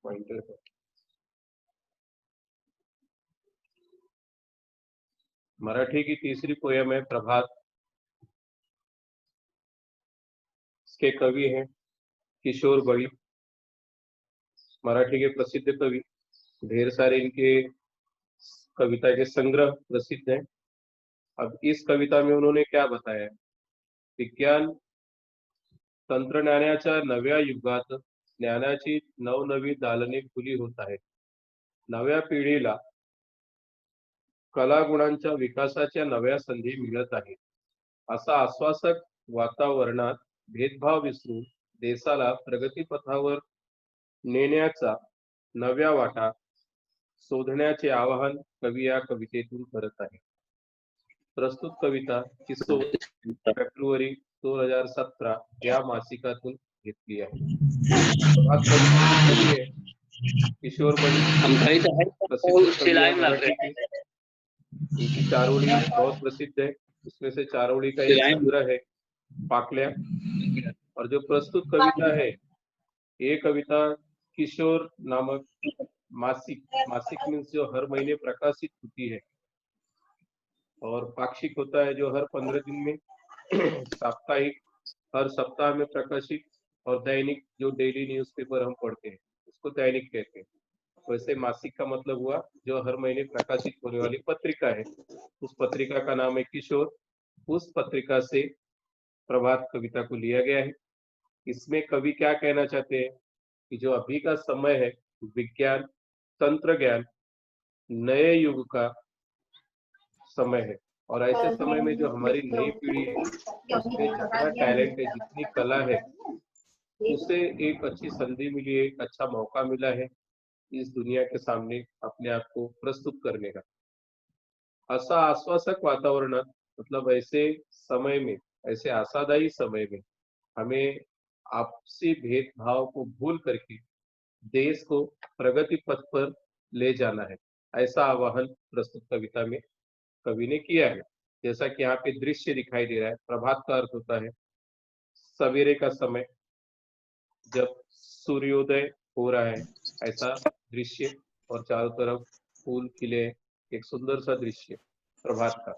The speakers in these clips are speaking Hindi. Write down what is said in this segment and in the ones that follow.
पॉइंटर मराठी की तीसरी पोयम है प्रभात। इसके कवि हैं किशोर बड़ी, मराठी के प्रसिद्ध कवि। ढेर सारे इनके कविता के संग्रह प्रसिद्ध हैं। अब इस कविता में उन्होंने क्या बताया, विज्ञान तंत्रज्ञानाच्या नव्या युगात ज्ञानाची नवनवी दालने खुली होत आहेत। नव्या पिढीला कलागुणांच्या विकासाच्या नव्या संधी मिळत आहेत। असा आश्वासक वातावरणात भेदभाव विसरून देशाला प्रगतीपथावर नेण्याचा नव्या वाटा शोधण्याचे आवाहन कवी या कवितेतून करत आहे। प्रस्तुत कविता किशोर फेब्रुवारी 2017 या मासिकातून घेतली आहे। किशोर बड़ी प्रसिद्ध कवि है मराठी की। इनकी चारोली बहुत प्रसिद्ध है, उसमें से चारोली का एक संग्रह है पाकल्या। और जो प्रस्तुत कविता है ये कविता किशोर नामक मासिक मीन्स जो हर महीने प्रकाशित होती है, और पाक्षिक होता है जो हर 15 दिन में, साप्ताहिक हर सप्ताह में प्रकाशित, और दैनिक जो डेली न्यूज़पेपर हम पढ़ते हैं उसको दैनिक कहते हैं। वैसे मासिक का मतलब हुआ जो हर महीने प्रकाशित होने वाली पत्रिका है। उस पत्रिका का नाम है किशोर। उस पत्रिका से प्रभात कविता को लिया गया है। इसमें कवि क्या कहना चाहते हैं कि जो अभी का समय है विज्ञान तंत्र ज्ञान नए युग का समय है, और ऐसे समय में जो हमारी नई पीढ़ी है उसमें जितना टैलेंट है, जितनी कला है, उसे एक अच्छी संधि मिली है, एक अच्छा मौका मिला है इस दुनिया के सामने अपने आप को प्रस्तुत करने का। ऐसा आश्वासक वातावरणात मतलब ऐसे समय में, ऐसे आशादायी समय में हमें आपसी भेदभाव को भूल करके देश को प्रगति पथ पर ले जाना है, ऐसा आह्वान प्रस्तुत कविता में कवि ने किया है। जैसा कि यहाँ पे दृश्य दिखाई दे रहा है, प्रभात का अर्थ होता है सवेरे का समय जब सूर्योदय हो रहा है, ऐसा दृश्य, और चारों तरफ फूल खिले, एक सुंदर सा दृश्य प्रभात का।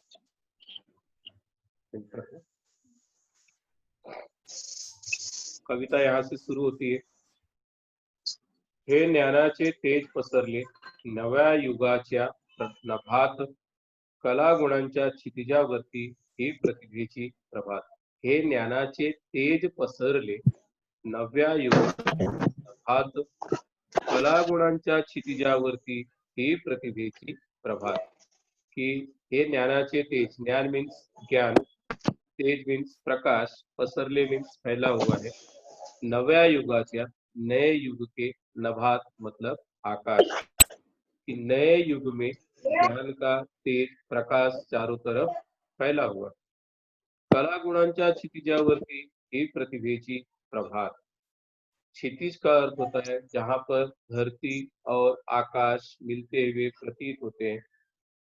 कविता यहाँ से शुरू होती है। हे ज्ञानाचे तेज पसरले नव्या युगाच्या नभात, कलागुणांच्या क्षितिजावरती ही प्रतिभेची प्रभात। हे ज्ञानाचे तेज पसरले नव्या युगात, कलागुणांच्या क्षितिजावरती ही प्रतिभेची प्रभात। कि हे ज्ञानाचे तेज, ज्ञान मीन्स ज्ञान, तेज मीन्स प्रकाश, पसरले मीन्स फैला हुआ है, नव्या युगाच्या नए युग के नभात मतलब आकाश, कि नए युग में ज्ञान का तेज प्रकाश चारों तरफ फैला हुआ। कला गुणांच्या क्षितिजावरती ही प्रतिभेची प्रभात। क्षितिज का अर्थ होता है जहाँ पर धरती और आकाश मिलते हुए प्रतीत होते हैं,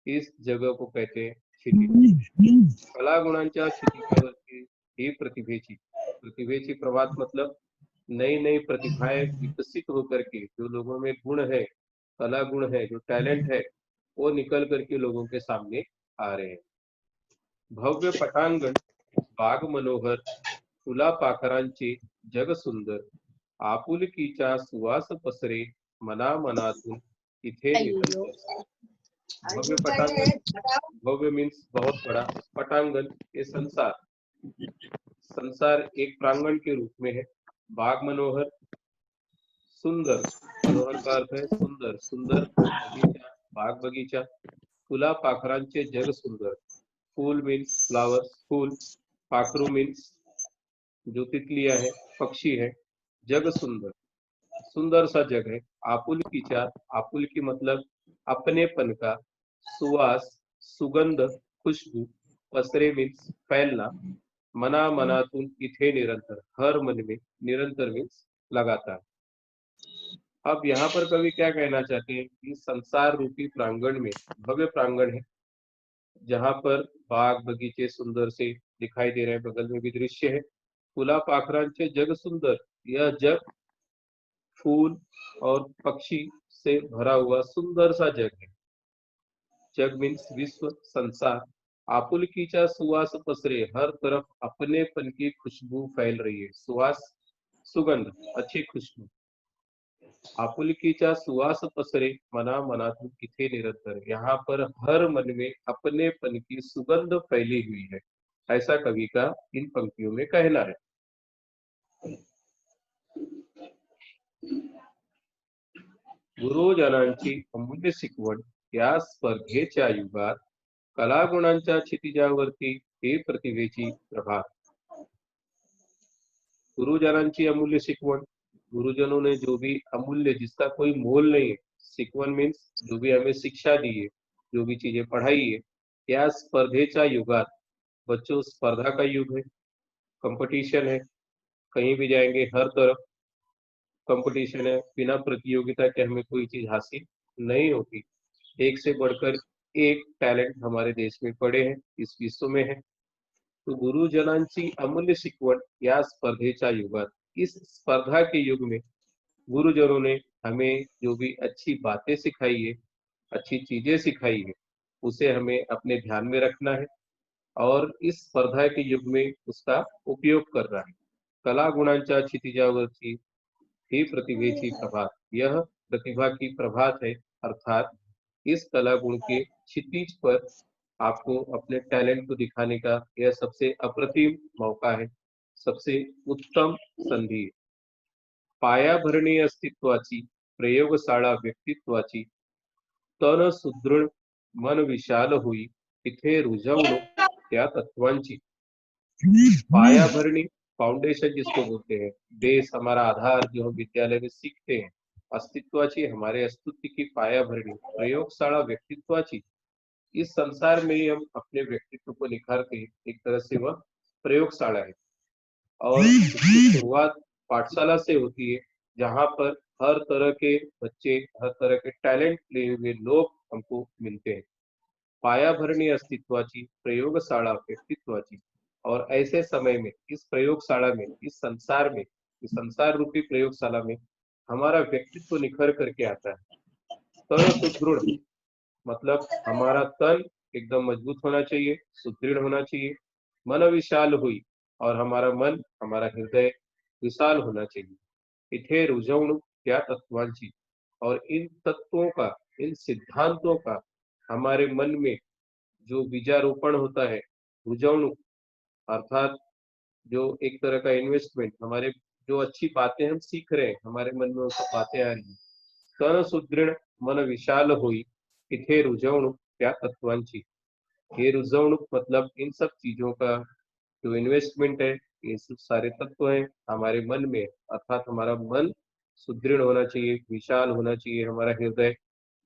इस जगह को कहते हैं क्षितिज। कला गुणांच्या क्षितिजावरती ही प्रतिभेची प्रभात मतलब नई नई प्रतिभाएं विकसित होकर के जो लोगों में गुण है, कला गुण है, जो टैलेंट है, वो निकल करके लोगों के सामने आ रहे हैं। भव्य पटांगण बाग मनोहर, फुला पाखरांचे जग सुंदर, आपुलकीचा सुवास पसरे मना मनातून इथे निरंतर। भव्य पटांगण, भव्य मीन्स बहुत बड़ा, पटांगण ये संसार, संसार एक प्रांगण के रूप में है। बाग मनोहर सुंदर, मनोहर का अर्थ है सुंदर, सुंदर बगीचा, बाग बगीचा। फुला पाखरांचे जग सुंदर, फूल मीन्स फ्लावर्स, फूल, पाखरू मीन्स जो तितलियां है, पक्षी है, जग सुंदर, सुंदर सा जग है। आपुलकीचा, आपुलकी मतलब अपनेपन का, सुवास सुगंध खुशबू, पसरे मीन्स फैलना, मना मनातून इथे निरंतर, हर मन में, निरंतर मीन्स लगातार। अब यहाँ पर कवि क्या कहना चाहते हैं कि संसार रूपी प्रांगण में, भव्य प्रांगण है जहाँ पर बाग बगीचे सुंदर से दिखाई दे रहे हैं, बगल में भी दृश्य है। फुला पाखरांचे जग सुंदर, यह जग फूल और पक्षी से भरा हुआ सुंदर सा जग है. जग मीन्स विश्व, संसार. आपुलकीचा सुवास पसरे, हर तरफ अपनेपन की खुशबू फैल रही है. सुवास, सुगंध, अच्छी खुशबू. आपुलकीचा सुवास पसरे, मना मनातून इथे निरंतर. यहाँ पर हर मन में अपनेपन की सुगंध फैली हुई है, ऐसा कवि का इन पंक्तियों में कहना है. गुरुजनांची अमूल्य शिकवण या स्पर्धेच्या युगात कलागुणांच्या क्षितिजावरती हे प्रतिभेची प्रभा. गुरुजनांची अमूल्य शिकवण, गुरुजनों ने जो भी अमूल्य, जिसका कोई मोल नहीं है, शिकवण मीन्स जो भी हमें शिक्षा दी है, जो भी चीजें पढ़ाई है, या स्पर्धेच्या युगात. बच्चों, स्पर्धा का युग है, कंपटीशन है. कहीं भी जाएंगे हर तरफ कंपटीशन है. बिना प्रतियोगिता के हमें कोई चीज हासिल नहीं होती. एक से बढ़कर एक टैलेंट हमारे देश में पड़े हैं, इस विश्व में है. तो गुरुजनांची अमूल्य शिकवण या स्पर्धेच्या युगात, इस स्पर्धा के युग में गुरुजनों ने हमें जो भी अच्छी बातें सिखाई है, अच्छी चीजें सिखाई है, उसे हमें अपने ध्यान में रखना है और इस स्पर्धा के युग में उसका उपयोग करना है. कला गुणांच्या क्षितिजावरची ही प्रतिभेची प्रभात. यह प्रतिभा की प्रभात है, अर्थात इस कला गुण के क्षितिज पर आपको अपने टैलेंट को दिखाने का यह सबसे अप्रतिम मौका है, सबसे उत्तम संधि है. पायाभरणी अस्तित्वाची, प्रयोगशाळा व्यक्तित्वाची, तन सुदृढ, मन विशाल होई, तिथे रुजवणूक त्या तत्वांची. पायाभरणी, फाउंडेशन जिसको बोलते हैं, बेस, हमारा आधार जो हम विद्यालय में सीखते हैं. अस्तित्वाची, हमारे अस्तित्व की पायाभरणी. प्रयोगशाला व्यक्तित्वाची, इस संसार में ही हम अपने व्यक्तित्व को निखारते हैं. एक तरह से वह प्रयोगशाला है और इसकी शुरुआत पाठशाला से होती है, जहाँ पर हर तरह के बच्चे, हर तरह के टैलेंट लिए हुए लोग हमको मिलते हैं. पायाभरणी अस्तित्वाची, प्रयोगशाला व्यक्तित्वाची. और ऐसे समय में, इस प्रयोगशाला में, इस संसार में, इस संसार रूपी प्रयोगशाला में हमारा व्यक्तित्व निखर करके आता है. तन सुदृढ़, मतलब हमारा तन एकदम मजबूत होना चाहिए, सुदृढ़ होना चाहिए. मन विशाल हुई, और हमारा मन, हमारा हृदय विशाल होना चाहिए. इथे रुजवणूक त्या तत्वांची, और इन तत्वों का, इन सिद्धांतों का हमारे मन में जो बीजारोपण होता है, रुजवणूक अर्थात जो एक तरह का इन्वेस्टमेंट, हमारे जो अच्छी बातें हम सीख रहे हैं, हमारे मन में वो सब बातें आ रही हैं. तन सुदृढ़, मन विशाल होई, इथे रुजवणूक त्या तत्वांची. ये रुजवणूक मतलब इन सब चीजों का जो इन्वेस्टमेंट है, ये सब सारे तत्व हैं हमारे मन में, अर्थात हमारा मन सुदृढ़ होना चाहिए, विशाल होना चाहिए हमारा हृदय.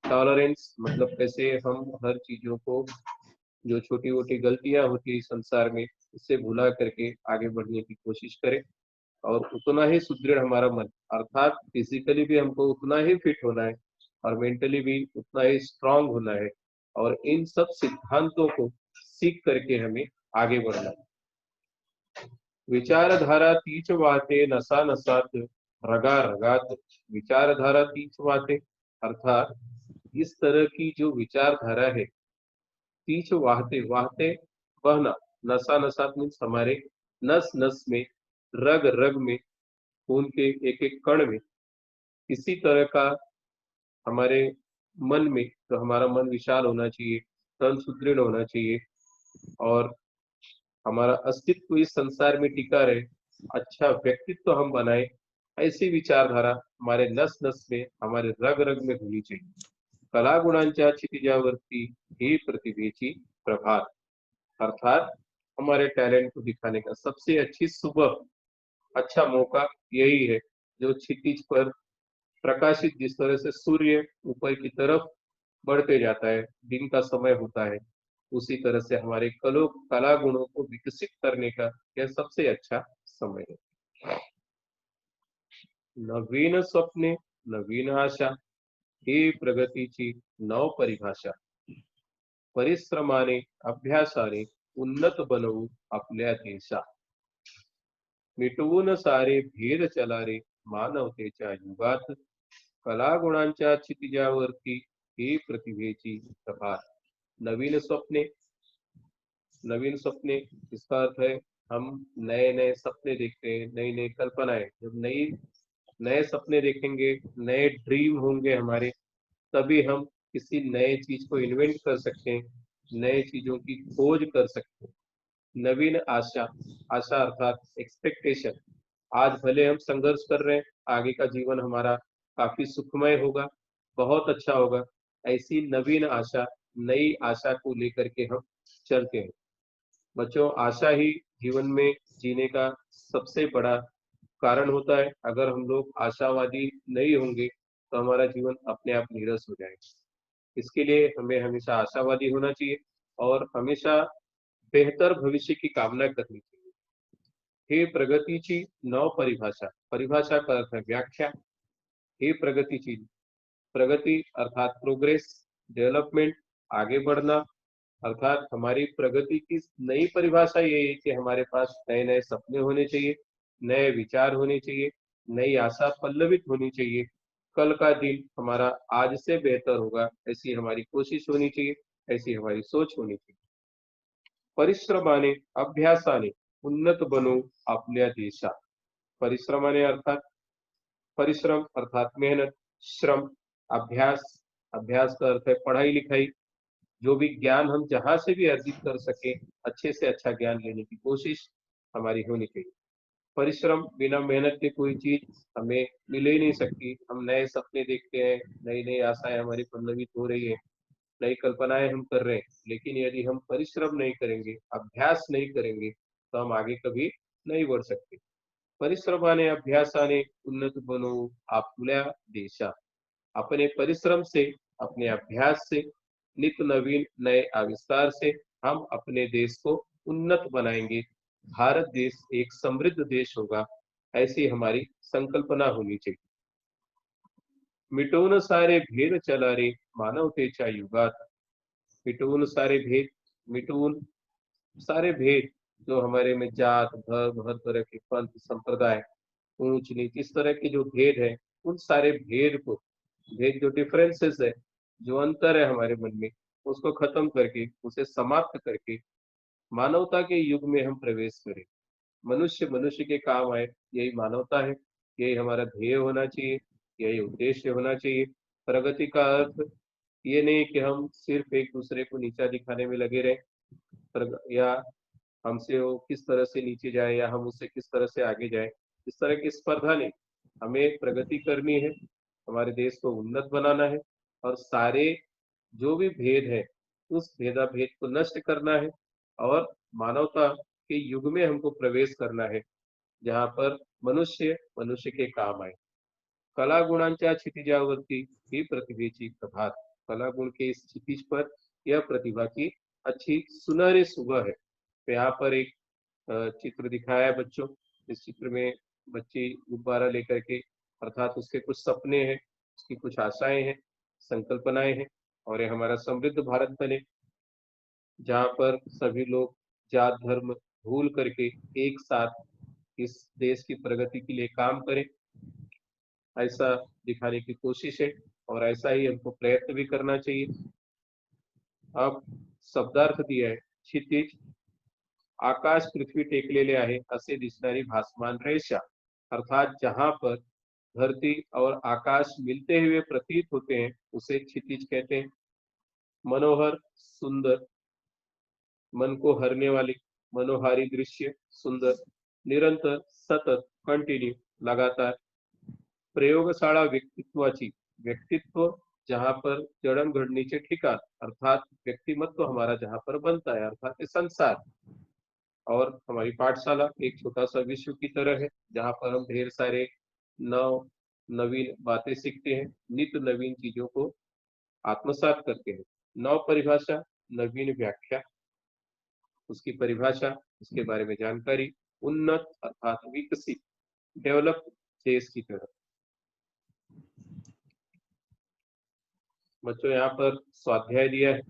टॉलरेंस मतलब कैसे हम हर चीजों को, जो छोटी मोटी गलतियां होती है इस संसार में, उससे भुला करके आगे बढ़ने की कोशिश करें. और उतना ही सुदृढ़ हमारा मन, अर्थात फिजिकली भी हमको उतना ही फिट होना है और मेंटली भी उतना ही स्ट्रांग होना है. और इन सब सिद्धांतों को सीख करके हमें आगे बढ़ना है. विचारधारा तीच वाहते नसा नसात, रगा रगात. विचारधारा तीच वाहते, अर्थात इस तरह की जो विचारधारा है, तीच वाहते, वाहते बहना, नसा नसात मीन्स हमारे नस नस में, रग रग में, खून के एक एक कण में. इसी तरह का हमारे मन में, तो हमारा मन विशाल होना चाहिए, तन सुदृढ़ होना चाहिए, और हमारा अस्तित्व इस संसार में टिका रहे, अच्छा व्यक्तित्व हम बनाए. ऐसी विचारधारा हमारे नस नस में, हमारे रग रग में होनी चाहिए. कलागुणांच्या क्षितिजावरती ही प्रतिभेची प्रभात, अर्थात हमारे टैलेंट को दिखाने का सबसे अच्छी सुबह, अच्छा मौका यही है, जो क्षितिज पर प्रकाशित, जिस तरह से सूर्य ऊपर की तरफ बढ़ते जाता है, दिन का समय होता है, उसी तरह से हमारे कला गुणों को विकसित करने का यह सबसे अच्छा समय है. नवीन स्वप्ने, नवीन आशा, ही प्रगतीची नव परिभाषा. परिश्रमाने, अभ्यासाने उन्नत बनवू आपल्या देशा. मिटवून सारे भेद चला रे, मानवतेच्या युगात कलागुणांच्या क्षितिजावरती ही प्रतिभेची प्रभात. नवीन स्वप्ने, नवीन सपने, इसका अर्थ है हम नए नए सपने देखते हैं, नई नई कल्पनाएं, जब नए सपने देखेंगे, नए ड्रीम होंगे हमारे, तभी हम किसी नए चीज को इन्वेंट कर सकते हैं, नए चीजों की खोज कर सकते हैं। नवीन आशा, आशा अर्थात एक्सपेक्टेशन। आज भले हम संघर्ष कर रहे हैं, आगे का जीवन हमारा काफी सुखमय होगा, बहुत अच्छा होगा, ऐसी नवीन आशा, नई आशा को लेकर के हम चलते हैं। बच्चों, आशा ही जीवन में जीने का सबसे बड़ा कारण होता है। अगर हम लोग आशावादी नहीं होंगे तो हमारा जीवन अपने आप नीरस हो जाएगा। इसके लिए हमें हमेशा आशावादी होना चाहिए और हमेशा बेहतर भविष्य की कामना करनी चाहिए। हे प्रगतीची नव परिभाषा, परिभाषा का अर्थ है व्याख्या। हे प्रगतीची, प्रगति अर्थात प्रोग्रेस, डेवलपमेंट, आगे बढ़ना, अर्थात हमारी प्रगति की नई परिभाषा ये है कि हमारे पास नए नए सपने होने चाहिए, नए विचार होने चाहिए, नई आशा पल्लवित होनी चाहिए। कल का दिन हमारा आज से बेहतर होगा, ऐसी हमारी कोशिश होनी चाहिए, ऐसी हमारी सोच होनी चाहिए। परिश्रमाने, अभ्यासाने उन्नत बनो आपल्या देशात. परिश्रमाने अर्थात परिश्रम अर्थात मेहनत, श्रम, अभ्यास, अभ्यास का अर्थ है पढ़ाई लिखाई। जो भी ज्ञान हम जहां से भी अर्जित कर सके, अच्छे से अच्छा ज्ञान लेने की कोशिश हमारी होनी चाहिए। परिश्रम, बिना मेहनत के कोई चीज हमें मिल ही नहीं सकती। हम नए सपने देखते हैं, नई नई आशाएं हमारी पल्लवित हो रही है, नई कल्पनाएं हम कर रहे हैं, लेकिन यदि हम परिश्रम नहीं करेंगे, अभ्यास नहीं करेंगे, तो हम आगे कभी नहीं बढ़ सकते। परिश्रमाने, अभ्यासाने उन्नत बनो आपल्या देशात. अपने परिश्रम से, अपने अभ्यास से, नित नवीन नए आविष्कार से हम अपने देश को उन्नत बनाएंगे। भारत देश एक समृद्ध देश होगा, ऐसी हमारी संकल्पना होनी चाहिए। मिटवून सारे भेद चला रे मानवतेच्या युगात. मिटवून सारे भेद, मिटवून सारे भेद, जो हमारे में जात धर्म, हर तरह के पंथ संप्रदाय, ऊंच नीच, इस तरह के जो भेद है, उन सारे भेद को, भेद जो डिफरेंसेस है, जो अंतर है हमारे मन में, उसको खत्म करके, उसे समाप्त करके मानवता के युग में हम प्रवेश करें। मनुष्य मनुष्य के काम आए, यही मानवता है, यही हमारा ध्येय होना चाहिए, यही उद्देश्य होना चाहिए। प्रगति का अर्थ ये नहीं कि हम सिर्फ एक दूसरे को नीचा दिखाने में लगे रहें, या हमसे वो किस तरह से नीचे जाए या हम उससे किस तरह से आगे जाए, इस तरह की स्पर्धा नहीं। हमें प्रगति करनी है, हमारे देश को उन्नत बनाना है, और सारे जो भी भेद है, उस भेदाभेद को नष्ट करना है, और मानवता के युग में हमको प्रवेश करना है, जहाँ पर मनुष्य मनुष्य के काम आए। कला गुणांच्या क्षितिजावरती ही प्रतिभेची प्रभात. कला गुण के इस क्षितिज पर यह प्रतिभा की अच्छी सुनहरी सुबह है। तो यहाँ पर एक चित्र दिखाया है बच्चों। इस चित्र में बच्ची गुब्बारा लेकर के, अर्थात उसके कुछ सपने हैं, उसकी कुछ आशाएं हैं, संकल्पनाएं हैं, और ये हमारा समृद्ध भारत बने, जहाँ पर सभी लोग जात धर्म भूल करके एक साथ इस देश की प्रगति के लिए काम करें, ऐसा दिखाने की कोशिश है, और ऐसा ही हमको प्रयत्न भी करना चाहिए। अब शब्दार्थ दिया है, क्षितिज, आकाश पृथ्वी टेकलेले आहे असे दिसणारी भासमान रेषा, अर्थात जहां पर धरती और आकाश मिलते हुए प्रतीत होते हैं, उसे क्षितिज कहते हैं। मनोहर, सुंदर, मन को हरने वाली, मनोहारी दृश्य, सुंदर, निरंतर, सतत, कंटिन्यू, लगातार। प्रयोगशाळा व्यक्तित्वाची, व्यक्तित्व जहाँ पर जड़न ठिकान, अर्थात व्यक्तिमत्व हमारा जहाँ पर बनता है, अर्थात ये संसार। और हमारी पाठशाला एक छोटा सा विश्व की तरह है, जहाँ पर हम ढेर सारे नव नवीन बातें सीखते हैं, नित्य नवीन चीजों को आत्मसात करते हैं। नव परिभाषा, नवीन व्याख्या, उसकी परिभाषा, उसके बारे में जानकारी, उन्नत अर्थात विकसित, डेवलप देश की तरह। बच्चों, यहाँ पर स्वाध्याय दिया है।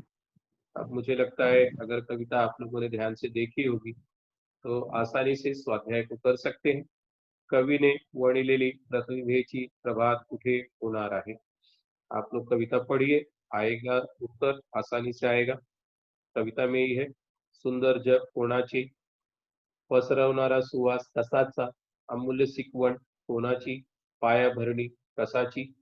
अब मुझे लगता है अगर कविता आप लोगों ने ध्यान से देखी होगी तो आसानी से स्वाध्याय को कर सकते हैं। कवीने वणिलेली प्रतिभेची प्रभात कुठे होणार आहे? आप लोग कविता पढ़िए, आएगा उत्तर, आसानी से आएगा। कविता में ही है, सुंदर जग कोणाची, पसरवणारा सुवास कसाचा, अमूल्य शिकवण कोणाची, पायाभरणी कसाची।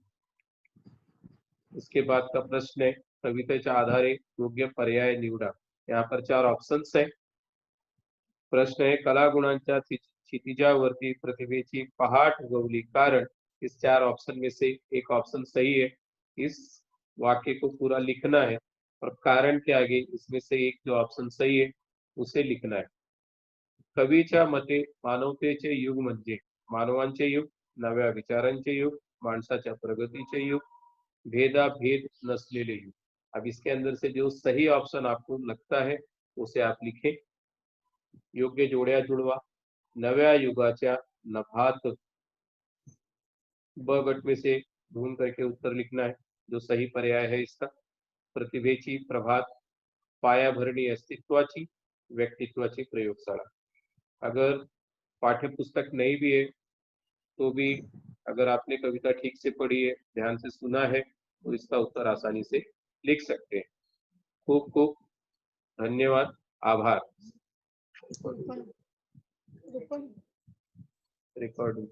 इसके बाद का प्रश्न है, कवितेच्या आधारे योग्य पर्याय निवडा। यहाँ पर 4 ऑप्शंस है। प्रश्न है, कलागुणांच्या क्षितिजावरती प्रतिभेची पहाट उगवली, कारण इस 4 ऑप्शन में से एक ऑप्शन सही है। इस वाक्य को पूरा लिखना है और कारण के आगे इसमें से एक जो ऑप्शन सही है उसे लिखना है। कवीच्या मते मानवतेचे युग म्हणजे मानवांचे युग, नव्या विचारांचे युग, माणसाच्या प्रगतीचे युग, भेदाभेद नसलेले युग। अब इसके अंदर से जो सही ऑप्शन आपको लगता है उसे आप लिखें। योग्य जोड्या जुळवा। नव्या युगाच्या नभात, ब गट में से ढूंढ करके उत्तर लिखना है जो सही पर्याय है इसका। प्रतिभेची प्रभात, पायाभरणी अस्तित्वाची, व्यक्तित्वाची प्रयोगशाला। अगर पाठ्यपुस्तक नहीं भी है तो भी अगर आपने कविता ठीक से पढ़ी है, ध्यान से सुना है, तो इसका उत्तर आसानी से लिख सकते हैं। खूब खूब धन्यवाद, आभार। रिकॉर्डिंग